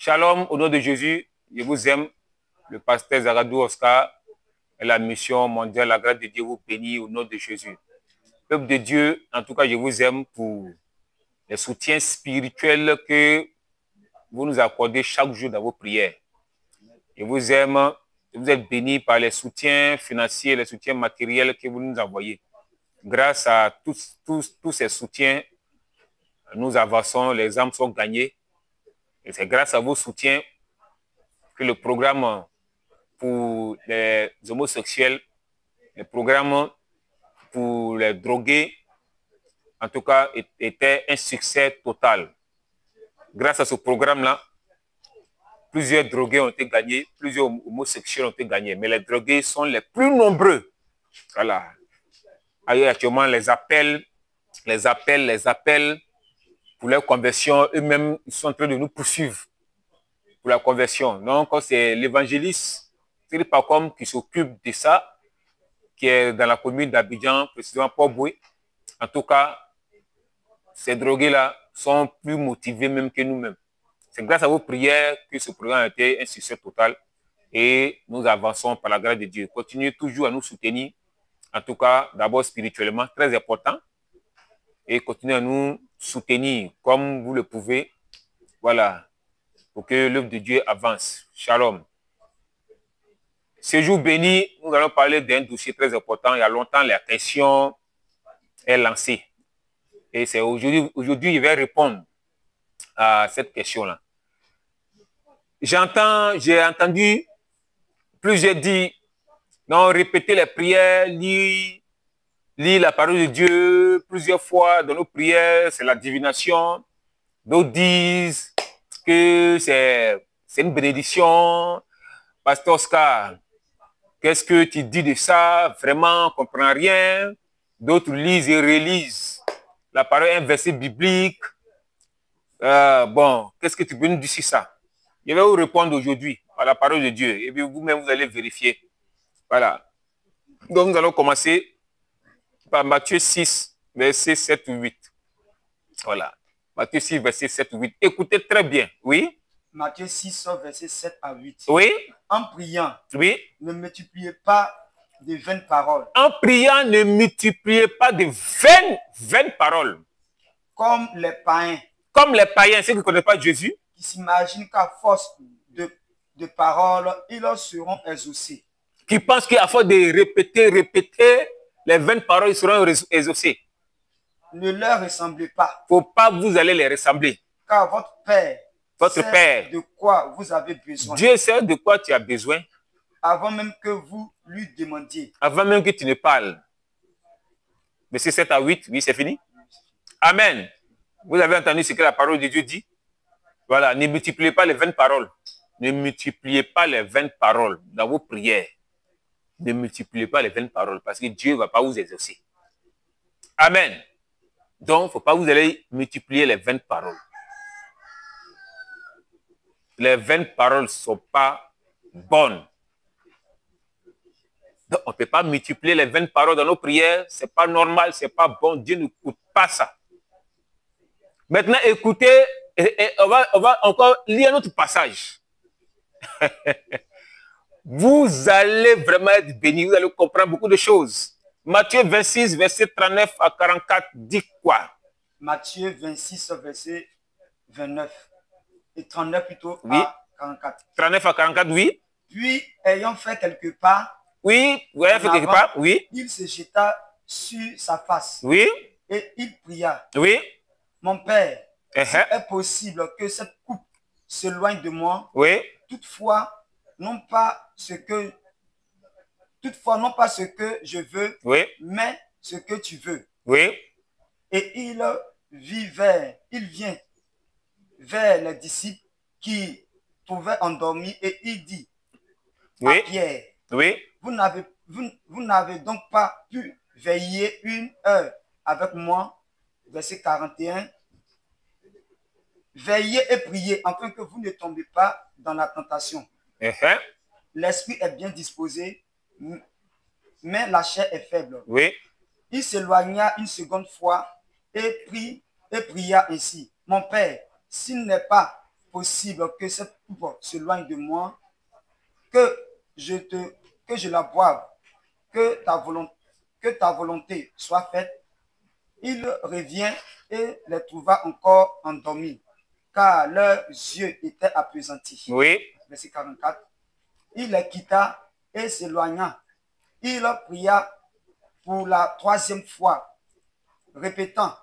Shalom, au nom de Jésus, je vous aime. Le pasteur Zagadou Oscar et la mission mondiale, la grâce de Dieu vous bénit au nom de Jésus. Peuple de Dieu, en tout cas, je vous aime pour les soutiens spirituels que vous nous accordez chaque jour dans vos prières. Je vous aime, vous êtes bénis par les soutiens financiers, les soutiens matériels que vous nous envoyez. Grâce à tous ces soutiens, nous avançons, les âmes sont gagnées. Et c'est grâce à vos soutiens que le programme pour les homosexuels, le programme pour les drogués, en tout cas, était un succès total. Grâce à ce programme-là, plusieurs drogués ont été gagnés, plusieurs homosexuels ont été gagnés, mais les drogués sont les plus nombreux. Voilà. Actuellement, les appels pour leur conversion, eux-mêmes, ils sont en train de nous poursuivre pour la conversion. Donc, c'est l'évangéliste, Thierry Pacom, qui s'occupe de ça, qui est dans la commune d'Abidjan, précisément Port-Boué. En tout cas, ces drogués-là sont plus motivés même que nous-mêmes. C'est grâce à vos prières que ce programme a été un succès total et nous avançons par la grâce de Dieu. Continuez toujours à nous soutenir, en tout cas, d'abord spirituellement, très important, et continuez à nous soutenir comme vous le pouvez, voilà, pour que l'œuvre de Dieu avance. Shalom. Ce jour béni, nous allons parler d'un dossier très important. Il y a longtemps, la question est lancée. Et c'est aujourd'hui, je vais répondre à cette question-là. J'ai entendu plusieurs dire, non, répéter les prières, lire la parole de Dieu plusieurs fois dans nos prières, c'est la divination. D'autres disent que c'est une bénédiction. Pasteur Oscar, qu'est-ce que tu dis de ça? Vraiment, on ne comprend rien. D'autres lisent et relisent la parole, un verset biblique. Bon, qu'est-ce que tu peux nous dire sur ça? Je vais vous répondre aujourd'hui à la parole de Dieu. Et puis vous-même, vous allez vérifier. Voilà. Donc, nous allons commencer par Matthieu 6, versets 7 ou 8. Voilà. Matthieu 6, verset 7 ou 8. Écoutez très bien. Oui? Matthieu 6, verset 7 à 8. Oui? En priant, oui? Ne multipliez pas de vaines paroles. En priant, ne multipliez pas de vaines paroles. Comme les païens. Comme les païens, ceux qui ne connaissent pas Jésus. Qui s'imaginent qu'à force de paroles, ils leur seront exaucés. Qui pensent qu'à force de répéter les vaines paroles, ils seront exaucés. Ne leur ressemblez pas. Faut pas vous allez les ressembler. Car votre Père sait de quoi vous avez besoin. Dieu sait de quoi tu as besoin. Avant même que vous lui demandiez. Avant même que tu ne parles. Verset 7 à 8, oui, c'est fini. Amen. Vous avez entendu ce que la parole de Dieu dit? Voilà, ne multipliez pas les vaines paroles. Ne multipliez pas les vaines paroles dans vos prières. Ne multipliez pas les vaines paroles parce que Dieu ne va pas vous exaucer. Amen. Donc, il ne faut pas vous aller multiplier les vaines paroles. Les vaines paroles ne sont pas bonnes. Donc, on ne peut pas multiplier les vaines paroles dans nos prières. Ce n'est pas normal, ce n'est pas bon. Dieu ne coûte pas ça. Maintenant, écoutez, on va encore lire un autre passage. Vous allez vraiment être bénis, vous allez comprendre beaucoup de choses. Matthieu 26, verset 39 à 44, dit quoi? Matthieu 26, verset 29 et 39 plutôt oui. À 44. 39 à 44, oui. Puis, ayant fait quelques pas, oui, vous avez fait quelque part, oui. Il se jeta sur sa face. Oui. Et il pria. Oui. Mon Père, s'il est possible que cette coupe s'éloigne de moi. Oui. Toutefois, non pas ce que je veux, oui. mais ce que tu veux. Oui. Et il vient vers les disciples qui trouvaient endormis et il dit oui. à Pierre, oui. Vous n'avez donc pas pu veiller 1 heure avec moi. Verset 41. Veillez et priez afin que vous ne tombez pas dans la tentation. L'esprit est bien disposé, mais la chair est faible. Oui. Il s'éloigna une seconde fois et pria ainsi. Mon Père, s'il n'est pas possible que cette coupe s'éloigne de moi, que je la boive, que ta volonté soit faite. Il revient et les trouva encore endormis, car leurs yeux étaient appesantis. Oui. Verset 44. Il les quitta et s'éloigna. Il pria pour la troisième fois, répétant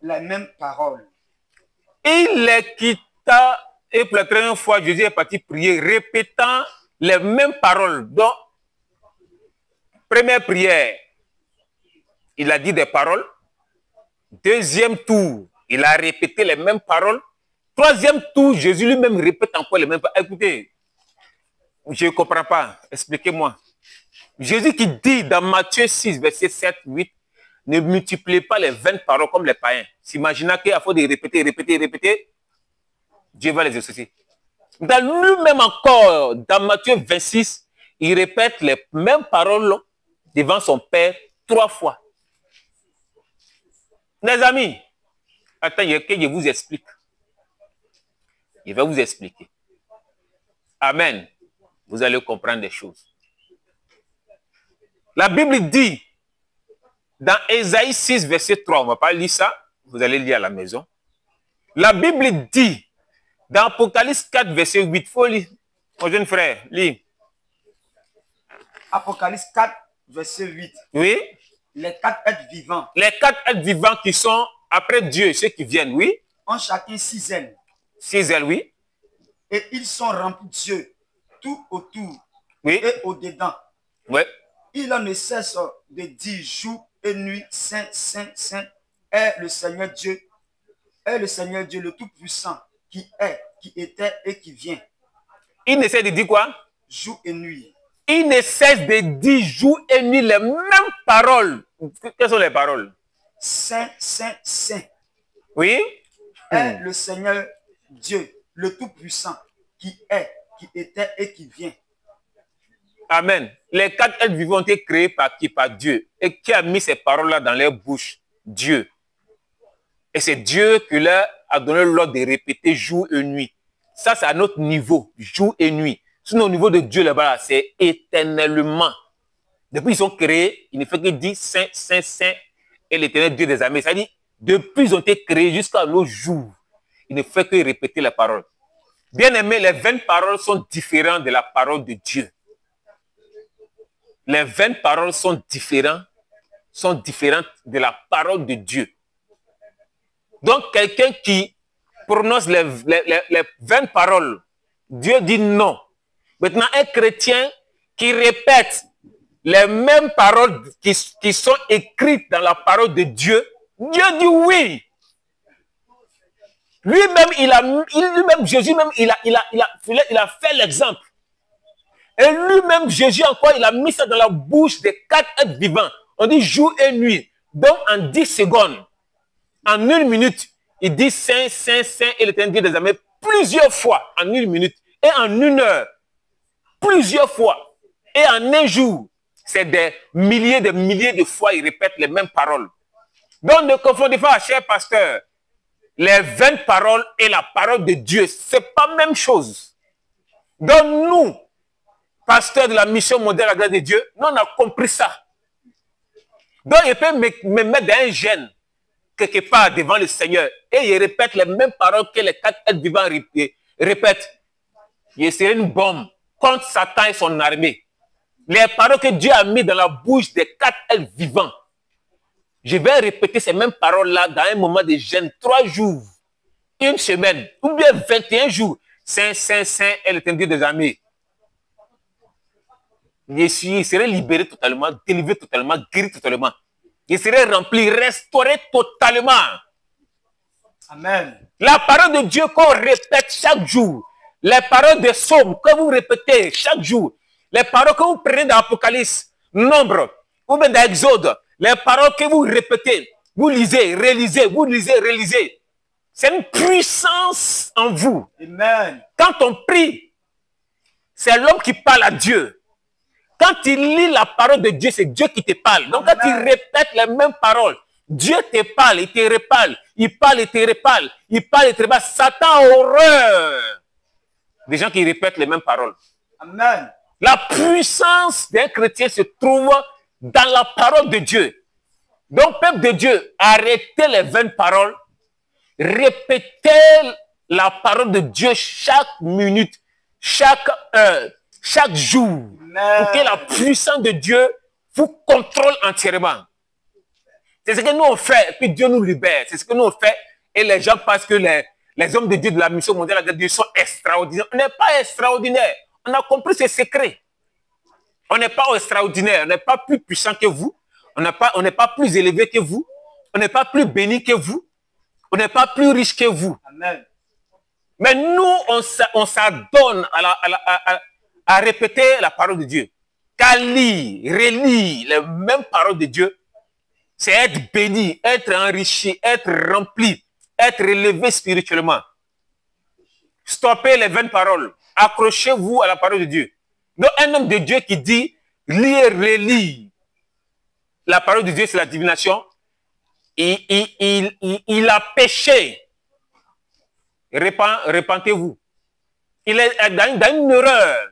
les mêmes paroles. Il les quitta et pour la troisième fois, Jésus est parti prier, répétant les mêmes paroles. Donc, première prière, il a dit des paroles. Deuxième tour, il a répété les mêmes paroles. Troisième tour, Jésus lui-même répète encore les mêmes paroles. Écoutez, je ne comprends pas. Expliquez-moi. Jésus qui dit dans Matthieu 6, verset 7, 8, ne multipliez pas les 20 paroles comme les païens. S'imaginant qu'il faut de répéter, Dieu va les exaucer. Dans lui-même encore, dans Matthieu 26, il répète les mêmes paroles devant son Père 3 fois. Les amis, attendez que je vous explique. Il va vous expliquer. Amen. Vous allez comprendre des choses. La Bible dit, dans Ésaïe 6, verset 3, on ne va pas lire ça, vous allez lire à la maison. La Bible dit, dans Apocalypse 4, verset 8, il faut lire. Mon jeune frère, lis. Apocalypse 4, verset 8. Oui. Les 4 êtres vivants. Les 4 êtres vivants qui sont après Dieu, ceux qui viennent, oui. Ont chacun 6 ailes. 6 ailes, oui. Et ils sont remplis d'yeux, tout autour, oui. Et au-dedans. Oui. Il ne cesse de dire jour et nuit, Saint, Saint, Saint, est le Seigneur Dieu, le Tout-Puissant, qui est, qui était et qui vient. Il ne cesse de dire quoi? Jour et nuit. Il ne cesse de dire jour et nuit les mêmes paroles. Quelles sont les paroles? Saint, Saint, Saint. Oui. Est le Seigneur Dieu, le Tout-Puissant, qui est, qui était et qui vient. Amen. Les 4 êtres vivants ont été créés par qui? Par Dieu. Et qui a mis ces paroles-là dans leur bouche? Dieu. Et c'est Dieu qui leur a donné l'ordre de répéter jour et nuit. Ça, c'est à notre niveau, jour et nuit. Sinon, au niveau de Dieu, là-bas, c'est éternellement. Depuis qu'ils sont créés, il ne fait que dire Saint, Saint, Saint et l'éternel Dieu des armées. C'est-à-dire, depuis qu'ils ont été créés jusqu'à nos jours, il ne fait que répéter la parole. Bien aimé, les 20 paroles sont différentes de la parole de Dieu. Les 20 paroles sont différentes de la parole de Dieu. Donc, quelqu'un qui prononce les 20 paroles, Dieu dit non. Maintenant, un chrétien qui répète les mêmes paroles qui sont écrites dans la parole de Dieu, Dieu dit oui. Lui-même, Jésus même, il a fait l'exemple. Et lui-même, Jésus encore, il a mis ça dans la bouche des 4 êtres vivants. On dit jour et nuit. Donc, en 10 secondes, en 1 minute, il dit Saint, Saint, Saint et l'éternel Dieu des armées plusieurs fois en 1 minute. Et en 1 heure, plusieurs fois. Et en 1 jour, c'est des milliers de fois, il répète les mêmes paroles. Donc, ne confondez pas, cher pasteur, les 20 paroles et la parole de Dieu, ce n'est pas la même chose. Donc, nous, pasteurs de la mission moderne à la grâce de Dieu, nous, on a compris ça. Donc, il peut me mettre dans un gène, quelque part devant le Seigneur, et il répète les mêmes paroles que les 4 êtres vivants répètent. Il serait une bombe contre Satan et son armée. Les paroles que Dieu a mises dans la bouche des 4 êtres vivants. Je vais répéter ces mêmes paroles-là dans un moment de jeûne, 3 jours, 1 semaine, ou bien 21 jours. Saint, Saint, Saint est l'éternel Dieu des armées. Il serait libéré totalement, délivré totalement, guéri totalement. Il serait rempli, restauré totalement. Amen. La parole de Dieu qu'on répète chaque jour. Les paroles des psaumes que vous répétez chaque jour. Les paroles que vous prenez dans l'Apocalypse, Nombre, ou bien dans l'Exode. Les paroles que vous répétez, vous lisez, rélisez, vous lisez, rélisez. C'est une puissance en vous. Amen. Quand on prie, c'est l'homme qui parle à Dieu. Quand il lit la parole de Dieu, c'est Dieu qui te parle. Donc, quand il répète les mêmes paroles, Dieu te parle, il te reparle. Il parle et te reparle. Il parle et te reparle. Satan a horreur des gens qui répètent les mêmes paroles. Amen. La puissance d'un chrétien se trouve dans la parole de Dieu. Donc, peuple de Dieu, arrêtez les vaines paroles. Répétez la parole de Dieu chaque minute, chaque heure, chaque jour. Amen. Pour que la puissance de Dieu vous contrôle entièrement. C'est ce que nous on fait, et puis Dieu nous libère. C'est ce que nous on fait, et les gens pensent que les hommes de Dieu de la mission mondiale de Dieu sont extraordinaires. On n'est pas extraordinaire. On a compris ces secrets. On n'est pas extraordinaire. On n'est pas plus puissant que vous. On n'est pas plus élevé que vous. On n'est pas plus béni que vous. On n'est pas plus riche que vous. Amen. Mais nous, on s'adonne à répéter la parole de Dieu. Qu'à lire, relire les mêmes paroles de Dieu, c'est être béni, être enrichi, être rempli, être élevé spirituellement. Stoppez les vaines paroles. Accrochez-vous à la parole de Dieu. Donc, un homme de Dieu qui dit, lire, relire la parole de Dieu, c'est la divination. Il a péché. Repentez-vous. Il est dans une erreur.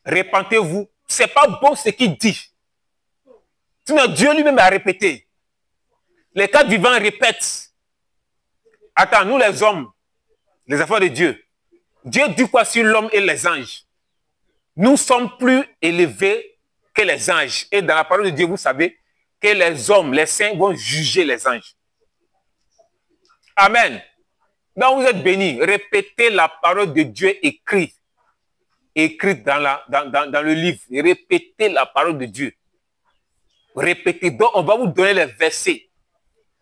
Repentez-vous. C'est pas bon ce qu'il dit. Sinon, Dieu lui-même a répété. Les quatre vivants répètent. Attends, nous les hommes, les enfants de Dieu, Dieu dit quoi sur l'homme et les anges? Nous sommes plus élevés que les anges. Et dans la parole de Dieu, vous savez que les hommes, les saints vont juger les anges. Amen. Donc vous êtes bénis. Répétez la parole de Dieu écrite. Écrite dans le livre. Répétez la parole de Dieu. Répétez. Donc on va vous donner les versets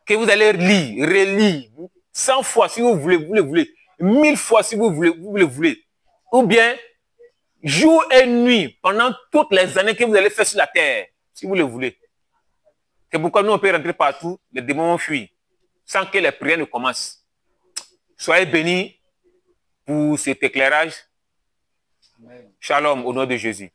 que vous allez lire, relire 100 fois si vous voulez, vous le voulez. 1000 fois si vous voulez, vous le voulez. Ou bien jour et nuit pendant toutes les années que vous allez faire sur la terre, si vous le voulez. C'est pourquoi nous on peut rentrer partout, les démons fuient, sans que les prières ne commencent. Soyez bénis pour cet éclairage. Amen. Shalom au nom de Jésus.